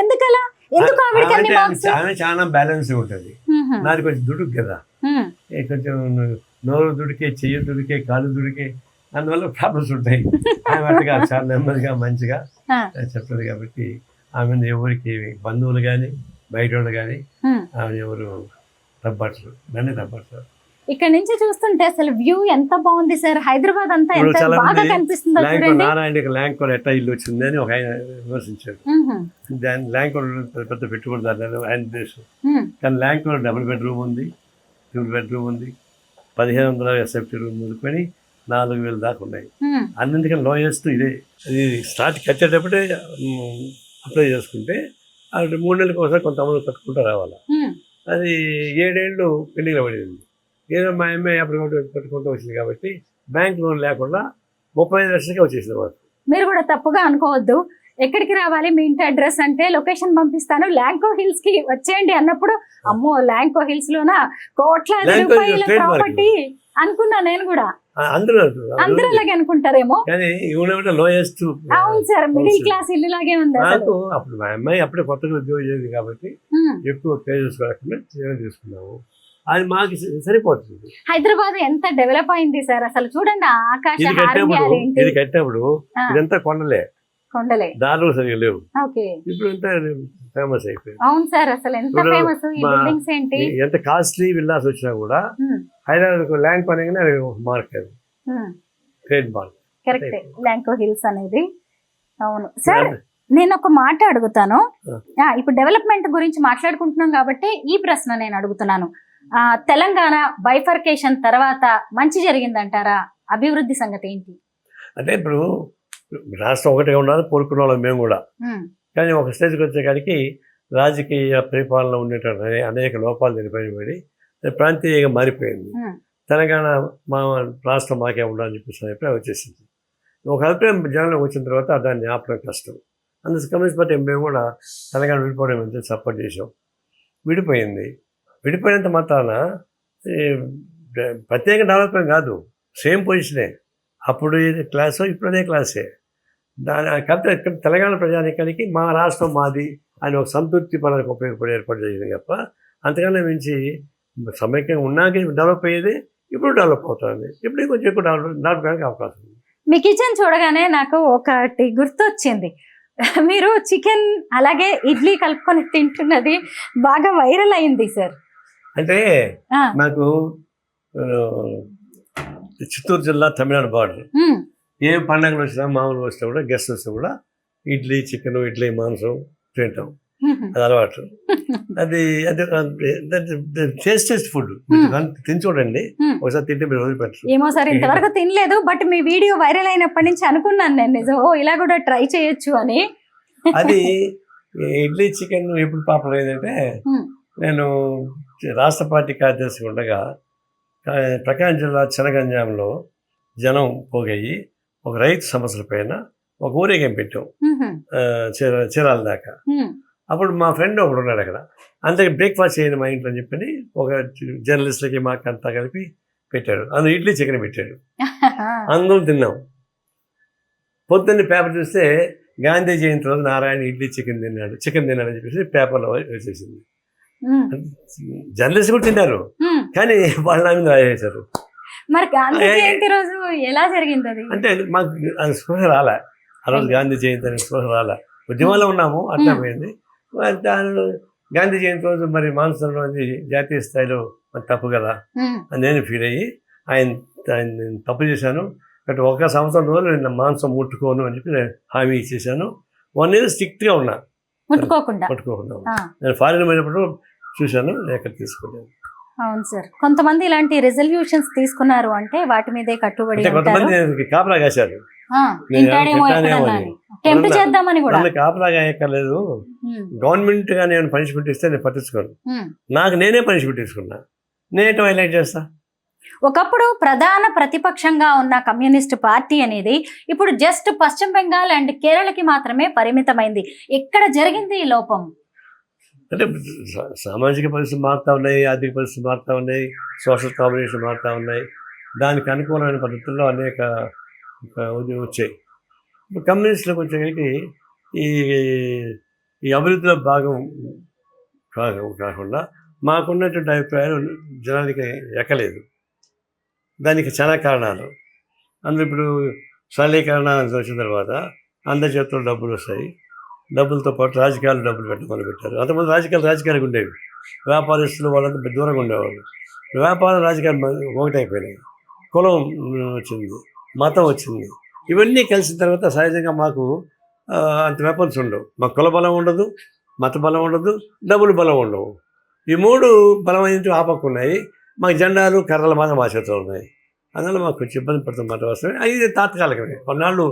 ఎందుకలా? ఎందుకు ఆమె చాలా బ్యాలెన్స్ ఉంటుంది. నాది కొంచెం దుడుకు కదా, కొంచెం నోరు దుడికే, చెయ్యి దుడికే, కాలు దుడికే, అందువల్ల ప్రాబ్లమ్స్ ఉంటాయి. ఆమె అట్టుగా చాలా నెమ్మదిగా మంచిగా చెప్తుంది కాబట్టి ఆమె ఎవరికి బంధువులు కానీ బయట వాళ్ళు కానీ ఆమె ఎవరు తప్పట్లు, నన్ను తప్పట్లు. ఇక్కడ నుంచి చూస్తుంటే అసలు వ్యూ ఎంత బాగుంది సార్. హైదరాబాద్ అంతా ఎంత బాగా కనిపిస్తుందో చూడండి. నారాయణకి ల్యాంకోర్ ఎట్లా ఇల్లు వచ్చింది అని ఒక ఆయన విమర్శించాడు. దాని ల్యాంకోర్ పెద్ద పెట్టుబడిదారు ఆయన దేశం, కానీ ల్యాంకోర్ డబుల్ బెడ్రూమ్ ఉంది, సింగిల్ బెడ్రూమ్ ఉంది, 1500 SFT రూమ్ మొదలుకొని 4000 దాకా ఉన్నాయి. అన్నింటికీ లోయెస్ట్ ఇదే. ఇది స్టార్ట్ కట్టేటప్పుడే అప్లై చేసుకుంటే అది 3 నెలలకు ఒకసారి కొంతమంది కట్టుకుంటూ రావాలి. అది 7 ఏళ్ళు పెళ్లిగా పడింది. ఏదో మా అమ్మాయి అప్పుడు పెట్టుకుంటూ వచ్చింది కాబట్టి బ్యాంక్ లోన్ లేకుండా 35 లక్షలకే వచ్చేసింది మాకు. మీరు కూడా తప్పుగా అనుకోవద్దు. ఎక్కడికి రావాలి మీ ఇంటి అడ్రస్ అంటే లొకేషన్ పంపిస్తాను, ల్యాంకో హిల్స్ కి వచ్చేయండి అన్నప్పుడు అమ్మో ల్యాంకో హిల్స్ లోన కోట్లాది రూపాయల ప్రాపర్టీ అనుకున్నా నేను కూడా. అందరూ అలాగే అనుకుంటారేమో, లోయెస్ట్. అవును సార్, మిడిల్ క్లాస్ ఇల్లు లాగే ఉంది. నాకు అప్పుడు మా అమ్మాయి అప్పుడే కొత్తగా ఉద్యోగం చేసింది కాబట్టి ఎక్కువ పే చేసుకోకుండా తీసుకున్నాము. అది మాకు సరిపోతుంది. హైదరాబాద్ ఎంత డెవలప్ అయింది సార్ అసలు చూడండి. ఆకాశ ఇది కట్టినప్పుడు ఇదంతా కొండలే, దారులు సరిగా లేవు. ఇప్పుడు ఎంత ఫేమస్ అయిపోయింది. అవును సార్, అసలు ఎంత ఫేమస్ ఈ బిల్డింగ్స్ ఏంటి. ఎంత కాస్ట్లీ విల్లాస్ వచ్చినా కూడా హైదరాబాద్ ల్యాండ్ పరంగానే మార్క్, అది great mark. Correct, Lanco hills అనేది. అవును సార్, నేను ఒక మాట అడుగుతాను. ఇప్పుడు డెవలప్మెంట్ గురించి మాట్లాడుకుంటున్నాం కాబట్టి ఈ ప్రశ్న నేను అడుగుతున్నాను. తెలంగాణ బైఫర్కేషన్ తర్వాత మంచి జరిగిందంటారా? అభివృద్ధి సంగతి ఏంటి? అంటే ఇప్పుడు రాష్ట్రం ఒకటిగా ఉండాలి కోరుకున్న వాళ్ళం మేము కూడా, కానీ ఒక స్టేజ్కి వచ్చేకాడికి రాజకీయ పరిపాలన ఉండేటటువంటి అనేక లోపాలు నిలిపడి ప్రాంతీయంగా మారిపోయింది. తెలంగాణ మా రాష్ట్రం మాకే ఉండాలని చెప్పేసి అభిప్రాయం వచ్చేసింది. ఒక అభిప్రాయం జనంలోకి వచ్చిన తర్వాత దాన్ని ఆపడం కష్టం. అందుకు కమ్యూనిస్ట్ పార్టీ మేము కూడా తెలంగాణ విడిపోవడం అంటే సపోర్ట్ చేసాం. విడిపోయింది. విడిపోయినంత మాత్రాన ప్రత్యేక డెవలప్మెంట్ కాదు, సేమ్ పొజిషనే. అప్పుడు క్లాసు ఇప్పుడు అదే క్లాసే. తెలంగాణ ప్రజానికానికి మా రాష్ట్రం మాది అని ఒక సంతృప్తి పడానికి ఉపయోగపడే ఏర్పాటు చేసింది తప్ప అంతకన్నా మించి సమైక్యంగా ఉన్నాక డెవలప్ అయ్యేది. ఇప్పుడు డెవలప్ అవుతుంది. ఇప్పుడు కొంచెం ఎక్కువ డెవలప్ కావడానికి అవకాశం ఉంది. మీ కిచెన్ చూడగానే నాకు ఒకటి గుర్తొచ్చింది. మీరు చికెన్ అలాగే ఇడ్లీ కలుపుకొని తింటున్నది బాగా వైరల్ అయింది సార్. అంటే నాకు చిత్తూరు జిల్లా తమిళనాడు బార్డర్, ఏ పండుగలు వచ్చినా మామూలు వచ్చినా కూడా గెస్ట్ వస్తే కూడా ఇడ్లీ చికెన్, ఇడ్లీ మాంసం తింటాం. అది అలవాటు. అది టేస్ట్ ఫుడ్ తిని చూడండి, ఒకసారి తింటే మీరు వదిలిపెట్టరు. ఏమో సార్ ఇంతవరకు తినలేదు, బట్ మీ వీడియో వైరల్ అయినప్పటి నుంచి అనుకున్నాను నేను నిజం ఇలా కూడా ట్రై చేయొచ్చు అని. అది ఇడ్లీ చికెన్ ఎప్పుడు పాపులర్ అయిందంటే నేను రాష్ట్ర పార్టీ కార్యదర్శి ఉండగా ప్రకాశం జిల్లా చెనగంజాంలో జనం పోగయ్యి ఒక రైతు సమస్యల పైన ఒక ఊరేగం పెట్టాం చీరాల దాకా. అప్పుడు మా ఫ్రెండ్ ఒకడు ఉన్నాడు అక్కడ, అంతకి బ్రేక్ఫాస్ట్ చేయండి మా ఇంట్లో అని చెప్పని ఒక జర్నలిస్టులకి మాకు అంతా కలిపి పెట్టాడు. అందులో ఇడ్లీ చికెన్ పెట్టాడు, అందరం తిన్నాం. పొద్దున్నే పేపర్ చూస్తే గాంధీ జయంతి రోజు నారాయణ ఇడ్లీ చికెన్ తిన్నాడని చెప్పేసి పేపర్లో వచ్చేసింది. జర్నలిస్ట్ కూడా తిన్నారు, కానీ వాళ్ళ మీద రాసేశారు. మరి గాంధీ జయంతి రోజు ఎలా జరిగింది అది? అంటే మాకు అది స్పృహ రాలే ఆ రోజు, గాంధీ జయంతి అని స్పృహ రాలే. ఉద్యమంలో ఉన్నాము, అట్లా పోయింది. గాంధీ జయంతి రోజు మరి మాంసంలో జాతీయ స్థాయిలో తప్పు కదా అని నేను ఫీల్ అయ్యి ఆయన తప్పు చేశాను. బట్ ఒక సంవత్సరం రోజులు నేను మాంసం ముట్టుకోను అని చెప్పి నేను హామీ ఇచ్చేసాను. 1 year స్ట్రిక్ట్గా ఉన్నా, ముట్టుకోకుండా. నేను ఫారిన్ పోయినప్పుడు చూశాను, ఎక్కడ తీసుకోలేదు. అవును సార్, కొంతమంది ఇలాంటి రెజల్యూషన్స్ తీసుకున్నారు అంటే వాటి మీదే కట్టుబడి. కొంతమంది కాపలా కాశారు, కాపలా కాయక్కర్లేదు, గవర్నమెంట్ గా నేను పనిష్మెంట్ ఇస్తే నేను పట్టించుకోను, నాకు నేనే పనిష్మెంట్ తీసుకున్నా, నేనే హైలైట్ చేస్తా. ఒకప్పుడు ప్రధాన ప్రతిపక్షంగా ఉన్న కమ్యూనిస్ట్ పార్టీ అనేది ఇప్పుడు జస్ట్ పశ్చిమ బెంగాల్ అండ్ కేరళకి మాత్రమే పరిమితమైంది. ఎక్కడ జరిగింది ఈ లోపం? అంటే సామాజిక పరిస్థితులు మారుతూ ఉన్నాయి, ఆర్థిక పరిస్థితులు మారుతూ ఉన్నాయి, సోషల్ కాంబినేషన్ మారుతూ ఉన్నాయి. దానికి అనుకూలమైన పద్ధతుల్లో అనేక వచ్చాయి. ఇప్పుడు కమ్యూనిస్టులకు వచ్చేసరికి ఈ అభివృద్ధిలో భాగం కాకుండా మాకున్నటువంటి అభిప్రాయాలు జనానికి ఎక్కలేదు. దానికి చాలా కారణాలు. అందులో ఇప్పుడు సరళీకరణ వచ్చిన తర్వాత అందరి చేతుల్లో డబ్బులు వస్తాయి. డబ్బులతో పాటు రాజకీయాలు డబ్బులు పెట్టడం మొదలుపెట్టారు. అంతకుముందు రాజకీయాలకు ఉండేవి. వ్యాపారస్తులు వాళ్ళంతా దూరంగా ఉండేవాళ్ళు. వ్యాపార రాజకీయాలు ఒకటైపోయినాయి. కులం వచ్చింది, మతం వచ్చింది. ఇవన్నీ కలిసిన తర్వాత సహజంగా మాకు అంత వెపన్స్ ఉండవు. మాకు కుల బలం ఉండదు, మత బలం ఉండదు, డబ్బులు బలం ఉండవు. ఈ మూడు బలమైనవి ఆపక్కున్నాయి. మాకు జెండాలు కర్రలు మాత్రం మా చేతిలో ఉన్నాయి. అందువల్ల మాకు కొంచెం ఇబ్బంది పడుతున్నమాట వస్తుంది. అది తాత్కాలికమే. కొన్నాళ్ళు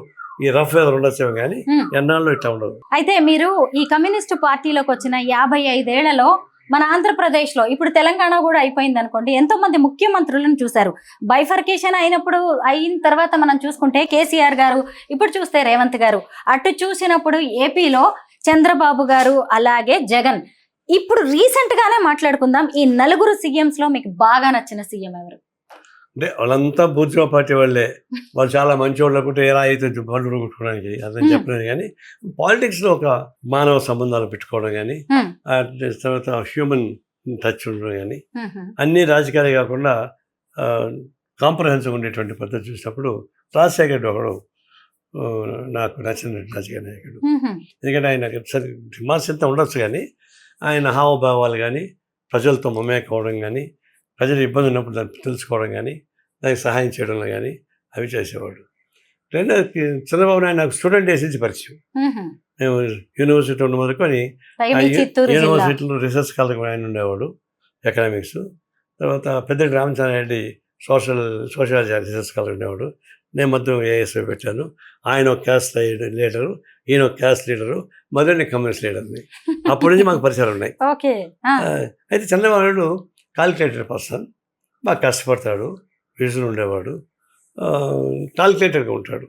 ఈ రఫ్ వెదర్ ఉండొచ్చేమో కానీ ఎన్నాళ్ళు ఇట్లా ఉండదు. అయితే మీరు ఈ కమ్యూనిస్టు పార్టీలోకి వచ్చిన 55 ఏళ్లలో మన ఆంధ్రప్రదేశ్లో, ఇప్పుడు తెలంగాణ కూడా అయిపోయింది అనుకోండి, ఎంతో మంది ముఖ్యమంత్రులను చూశారు. బైఫర్కేషన్ అయిన తర్వాత మనం చూసుకుంటే కేసీఆర్ గారు, ఇప్పుడు చూస్తే రేవంత్ గారు, అటు చూసినప్పుడు ఏపీలో చంద్రబాబు గారు, అలాగే జగన్. ఇప్పుడు రీసెంట్ గానే మాట్లాడుకుందాం. ఈ నలుగురు సీఎంస్ లో మీకు బాగా నచ్చిన సీఎం ఎవరు? అంటే వాళ్ళంతా బూర్జువా పార్టీ వాళ్ళే. వాళ్ళు చాలా మంచి వాళ్ళు అనుకుంటే ఎలా అయితే పనులు కుట్టుకోవడానికి అదని చెప్పలేదు. కానీ పాలిటిక్స్లో ఒక మానవ సంబంధాలు పెట్టుకోవడం కానీ, తర్వాత హ్యూమన్ టచ్ ఉండడం కానీ, అన్ని రాజకీయాలు కాకుండా కాంప్రహెన్సివ్ ఉండేటువంటి పద్ధతి చూసినప్పుడు రాజశేఖర్ ఒకడు నాకు నచ్చిన రాజకీయ నాయకుడు. ఎందుకంటే ఆయన విమర్శ ఎంత ఉండొచ్చు కానీ ఆయన హావభావాలు కానీ, ప్రజలతో మమేకవడం కానీ, ప్రజలు ఇబ్బంది ఉన్నప్పుడు దాన్ని తెలుసుకోవడం కానీ, దానికి సహాయం చేయడంలో కానీ అవి చేసేవాడు. రెండోది చంద్రబాబు నాయుడు నాకు స్టూడెంట్ డేస్ నుంచి పరిచయం. మేము యూనివర్సిటీ ఉన్న మొదలుకొని యూనివర్సిటీలో రీసెర్చ్ స్కాలర్ ఆయన ఉండేవాడు, ఎకనామిక్స్. తర్వాత పెద్ద రామచంద్రారెడ్డి సోషాలజీ రీసెర్చ్ స్కాలర్ ఉండేవాడు. నేను మధ్య ఏఎస్ఐ పెట్టాను. ఆయన ఒక క్యాస్ట్ లీడరు, ఈయన ఒక క్యాస్ట్ లీడరు, మొదటి కమ్యూనిస్ట్ లీడర్ని. అప్పటి నుంచి మాకు పరిచయాలు ఉన్నాయి. అయితే చంద్రబాబు నాయుడు కాలిక్యులేటెడ్ పర్సన్, బాగా కష్టపడతాడు, విజన్ ఉండేవాడు, కాలిక్యులేటెడ్గా ఉంటాడు.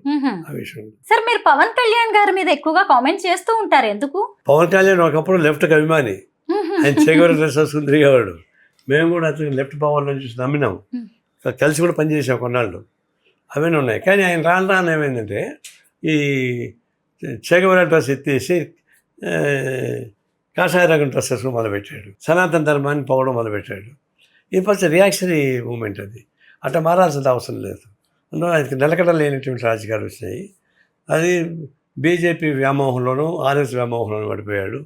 ఆ విషయం సార్, మీరు పవన్ కళ్యాణ్ గారి మీద ఎక్కువగా కామెంట్ చేస్తూ ఉంటారు, ఎందుకు? పవన్ కళ్యాణ్ ఒకప్పుడు లెఫ్ట్కి అభిమాని, ఆయన చేగూర డ్రెస్ వేసుకుని తిరిగేవాడు. మేము కూడా అతను లెఫ్ట్ పవర్లో చూసి నమ్మినాం, కలిసి కూడా పనిచేసాం కొన్నాళ్ళు. అవన్నీ ఉన్నాయి. కానీ ఆయన రాను ఏమైందంటే ఈ చేగూర డ్రెస్ ఎత్తేసి కాషాయ రంగం డ్రెస్ వేసుకుని మొదలుపెట్టాడు. సనాతన ధర్మాన్ని పోవడం మొదలుపెట్టాడు. ఈ ఫస్ట్ రియాక్షనరీ మూమెంట్ అది. అట్లా మారాల్సిన అవసరం లేదు. అందులో ఆయనకి నిలకడ లేనటువంటి రాజకీయాలు వచ్చినాయి. అది బీజేపీ వ్యామోహంలోనూ, ఆర్ఎస్ వ్యామోహంలోనూ పడిపోయాడు.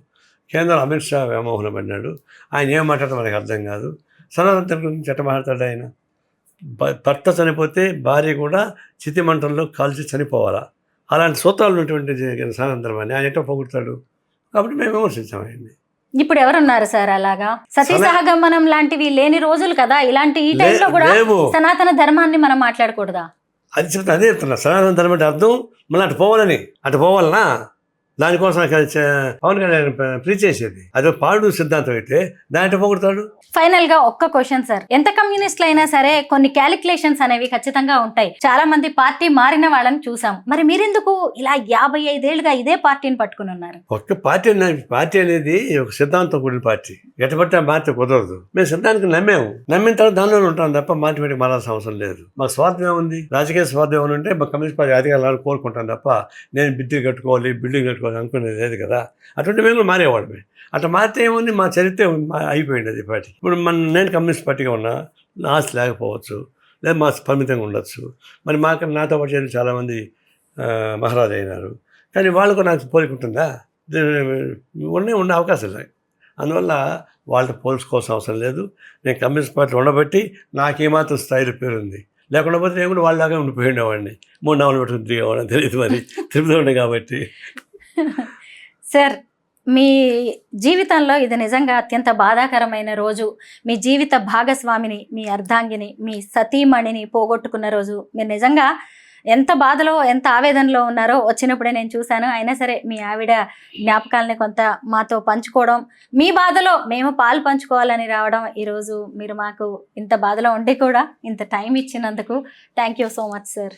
కేంద్రం అమిత్ షా వ్యామోహంలో పడినాడు. ఆయన ఏం మాట్లాడటం మనకు అర్థం కాదు. సనాతన ధర్మం గురించి ఎట్ట మాట్లాడాడు ఆయన? భర్త చనిపోతే భార్య కూడా చితిమంటల్లో కాల్చి చనిపోవాలా? అలాంటి సూత్రాలు ఉన్నటువంటి సనాతన ధర్మాన్ని ఆయన ఎట్లా పొగుడతాడు? కాబట్టి మేము విమర్శించాం ఆయన్ని. ఇప్పుడు ఎవరున్నారు సార్ అలాగా? సతీ సహగమనం లాంటివి లేని రోజులు కదా, ఇలాంటి ఈ టైంలో కూడా సనాతన ధర్మాన్ని మనం మాట్లాడకూడదా? అది చెప్తా, అదే చెప్తున్నా. సనాతన ధర్మం అంటే అర్థం మళ్ళీ అటు పోవాలనా? దానికోసం పవన్ కళ్యాణ్ ప్రీచ్ చేసేది అదే పాడు సిద్ధాంతం అయితే దాంట్లో పొగుడతాడు. ఫైనల్ గా ఒక్క క్వశ్చన్ సార్, ఎంత కమ్యూనిస్టులు అయినా సరే కొన్ని క్యాలిక్యులేషన్స్ అనేవి ఖచ్చితంగా ఉంటాయి. చాలా మంది పార్టీ మారిన వాళ్ళని చూసాం. మరి మీరెందుకు ఇలా 55 ఏళ్ళుగా ఇదే పార్టీని పట్టుకుని ఉన్నారు? ఒక్క పార్టీ అనేది ఒక సిద్ధాంతం కూడిన పార్టీ. ఎట్టబట్టే మార్చి కుదరదు. మేము సిద్ధాంతానికి నమ్మిన తర్వాత దానిలోనే ఉంటాం తప్ప మార్చి మారాల్సిన అవసరం లేదు. మాకు స్వార్థం ఏముంది? రాజకీయ స్వార్థం ఏమైనా ఉంటే మా కమ్యూనిస్ట్ పార్టీ అధికారులు కోరుకుంటాం తప్ప నేను బిల్డింగ్ కట్టుకోవాలి అనుకునేది లేదు కదా. అటువంటి మేము మారేవాళ్ళమే. అట్లా మారితే ఏముంది? మా చరిత్ర అయిపోయింది అది పార్టీ. ఇప్పుడు నేను కమ్యూనిస్ట్ పార్టీగా ఉన్నా నా ఆస్తి లేకపోవచ్చు, లేదా మా పరిమితంగా ఉండొచ్చు. మరి నాతో పాటు చాలామంది మహారాజు అయినారు. కానీ వాళ్ళకు నాకు పోలికుంటుందా? ఉండే అవకాశం లేదు. అందువల్ల వాళ్ళతో పోల్చుకోవాల్సిన అవసరం లేదు. నేను కమ్యూనిస్ట్ పార్టీ ఉండబట్టి నాకేమాత్రం స్థాయిలో పేరుంది. లేకుండా పోతే నేను కూడా వాళ్ళలాగా ఉండిపోయి ఉండేవాడిని. 3 నావలు పెట్టుకుని తిరిగేవాడిని, తెలియదు. మరి తిరుగుతూ ఉండే కాబట్టి. సార్, మీ జీవితంలో ఇది నిజంగా అత్యంత బాధాకరమైన రోజు. మీ జీవిత భాగస్వామిని, మీ అర్ధాంగిని, మీ సతీమణిని పోగొట్టుకున్న రోజు. మీరు నిజంగా ఎంత బాధలో ఎంత ఆవేదనలో ఉన్నారో వచ్చినప్పుడే నేను చూశాను. అయినా సరే మీ ఆవిడ జ్ఞాపకాలని కొంత మాతో పంచుకోవడం, మీ బాధలో మేము పాలు పంచుకోవాలని రావడం, ఈరోజు మీరు మాకు ఇంత బాధలో ఉండి కూడా ఇంత టైం ఇచ్చినందుకు thank you so much sir.